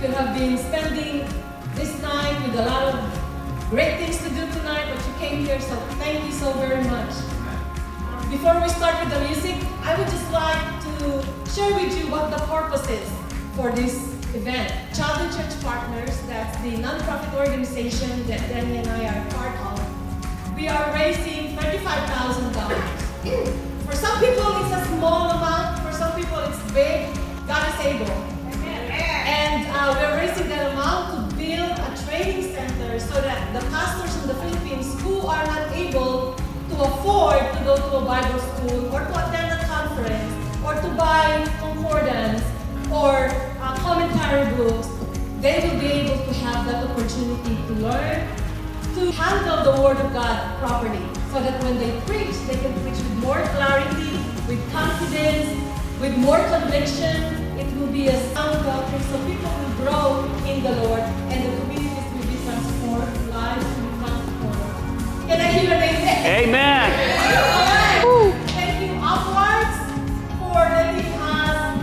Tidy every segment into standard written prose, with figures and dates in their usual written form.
You have been spending this night with a lot of great things to do tonight, but you came here, so thank you so very much. Before we start with the music, I would just like to share with you what the purpose is for this event. DANI&REZMedia Partners, that's the non-profit organization that Danny and I are part of. We are raising $35,000. For some people, it's a small amount. For some people, it's big. God is able. And we're raising that amount to build a training center so that the pastors in the Philippines who are not able to afford to go to a Bible school or to attend a conference or to buy concordance or commentary books, they will be able to have that opportunity to learn, to handle the Word of God properly, so that when they preach, they can preach with more clarity, with confidence, with more conviction. It will be a sound doctrine, so people will grow in the Lord, and the communities will be transformed, lives will be transformed. Can I hear an amen? Amen. All right. Thank you, UPWARDS, for letting us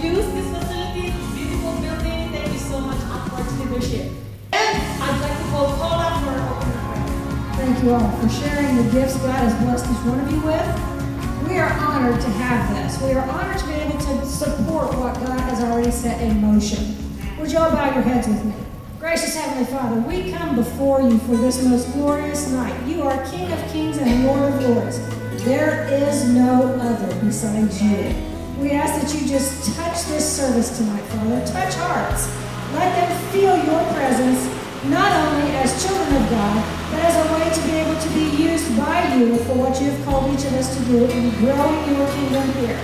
use this facility, beautiful building. Thank you so much, UPWARDS leadership. And I'd like to call Paula for our opening prayer. Thank you all for sharing the gifts God has blessed each one of you with. We are honored to have this. We are honored to be able to support what God has already set in motion. Would you all bow your heads with me? Gracious Heavenly Father, we come before you for this most glorious night. You are King of Kings and Lord of Lords. There is no other besides you. We ask that you just touch this service tonight, Father. Touch hearts. Let them feel your presence, not only as children of God, but as a way to be able to be used by you for what you have called each of us to do in growing your kingdom here.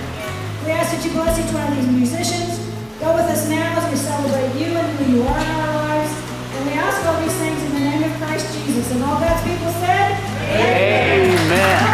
We ask that you bless each one of these musicians. Go with us now as we celebrate you and who you are in our lives. And we ask all these things in the name of Christ Jesus. And all God's people said, Amen. That's right.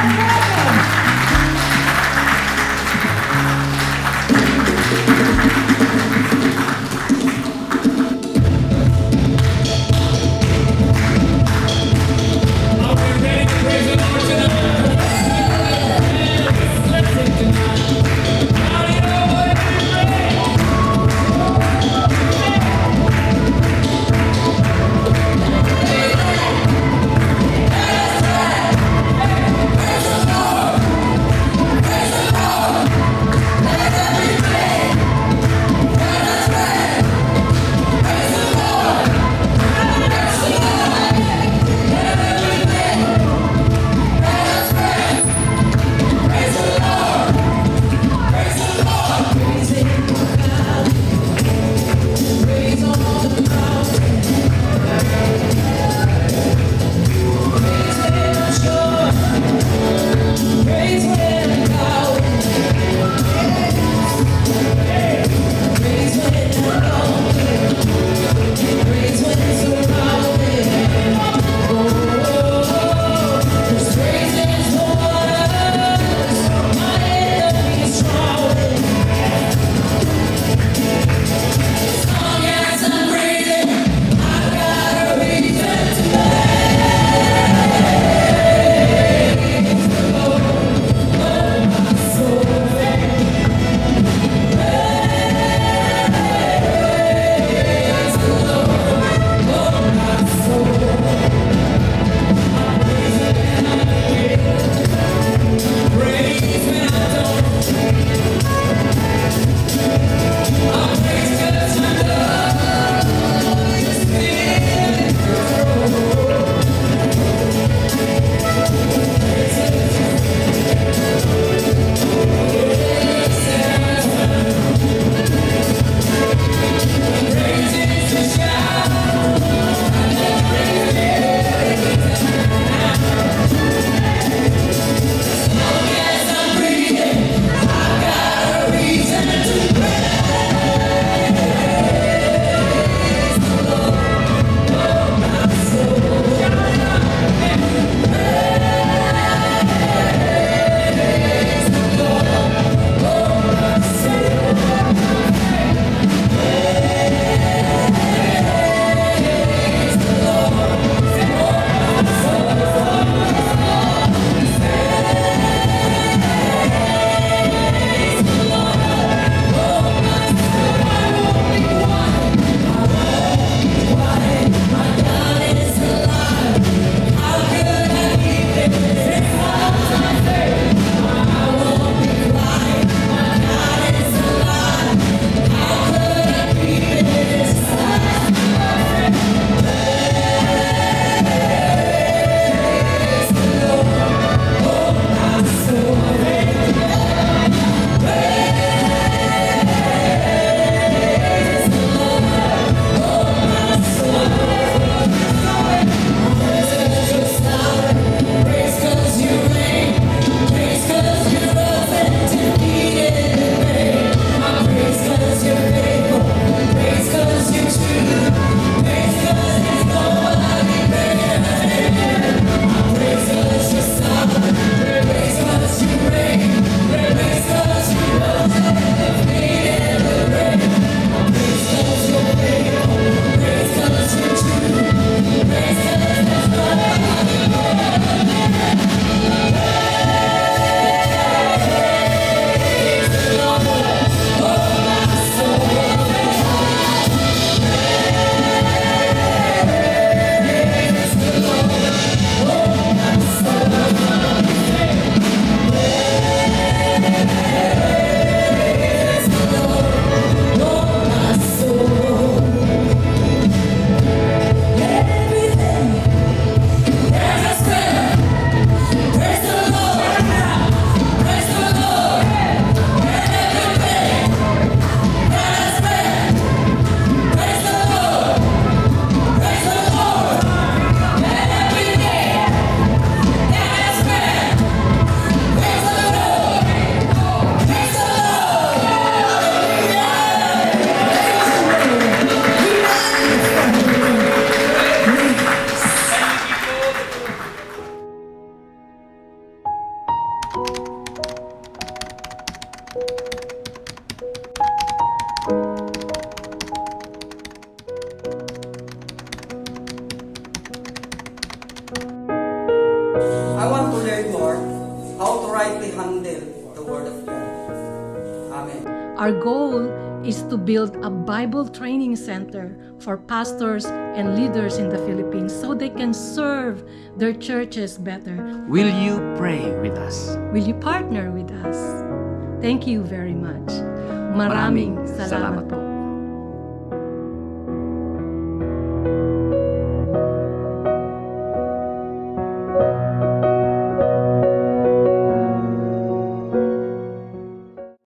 I want to learn more how to rightly handle the Word of God. Amen. Our goal is to build a Bible training center for pastors and leaders in the Philippines so they can serve their churches better. Will you pray with us? Will you partner with us? Thank you very much. Maraming salamat po.